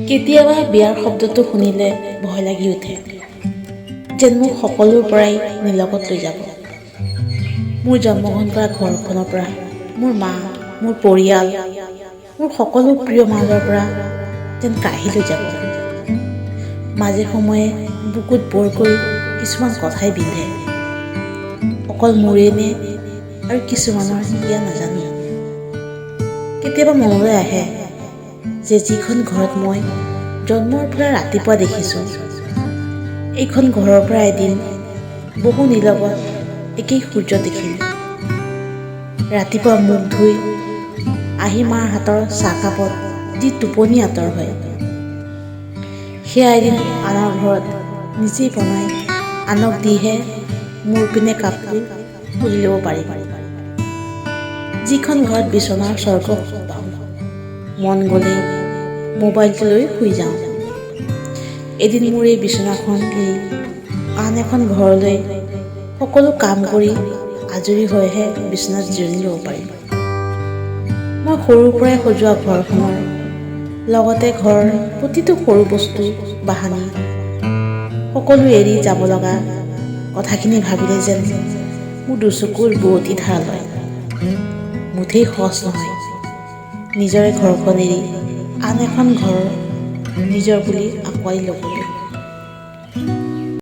কেতিয়াবা বিয়াৰ শব্দটো শুনিলে ভয় লাগি উঠে, যেন মোক সকলোৰ পৰাই নিলগত লৈ যাব। মোৰ জন্মগ্ৰহণ কৰা ঘৰখনৰ পৰা, মোৰ মা, মোৰ পৰিয়াল, মোৰ সকলো প্ৰিয় মাজৰ পৰা যেন কাঢ়ি লৈ যাব। মাজে সময়ে বুকুত বৰকৈ কিছুমান কথাই বিন্ধে, অকল মোৰেই নে আৰু কিছুমানৰ ইয়া নাজানো। কেতিয়াবা মনলৈ আহে যে যিখন ঘৰত মই জন্মৰ পৰা ৰাতিপুৱা দেখিছোঁ, এইখন ঘৰৰ পৰা এদিন বহু নিলগত একেই সূৰ্য দেখিম। ৰাতিপুৱা মুখ ধুই আহি মাৰ হাতৰ চাহকাপত যি টোপনি আঁতৰ হয়, সেয়া এদিন আনৰ ঘৰত নিজেই বনাই আনক দিহে মোৰ পিনে কাপোৰ তুলি ল'ব পাৰিম। যিখন ঘৰত বিচনাৰ স্বৰ্গ পাওঁ, মন গ'লেই মোবাইলটো লৈ শুই যাওঁ। এদিন মোৰ এই বিচনাখন এৰি আন এখন ঘৰলৈ সকলো কাম কৰি আজৰি হৈহে বিচনাত জিৰণি ল'ব পাৰিম। মই সৰুৰ পৰাই সজোৱা ঘৰখনৰ লগতে ঘৰৰ প্ৰতিটো সৰু বস্তু বাহানি সকলো এৰি যাব লগা কথাখিনি ভাবিলে যেন মোৰ দুচকুৰ বুৱতী ধাৰ লয়। মুঠেই সহজ নহয় নিজৰে ঘৰখন এৰি আন এখন ঘৰ নিজৰ বুলি আঁকোৱালি ল'বলৈ।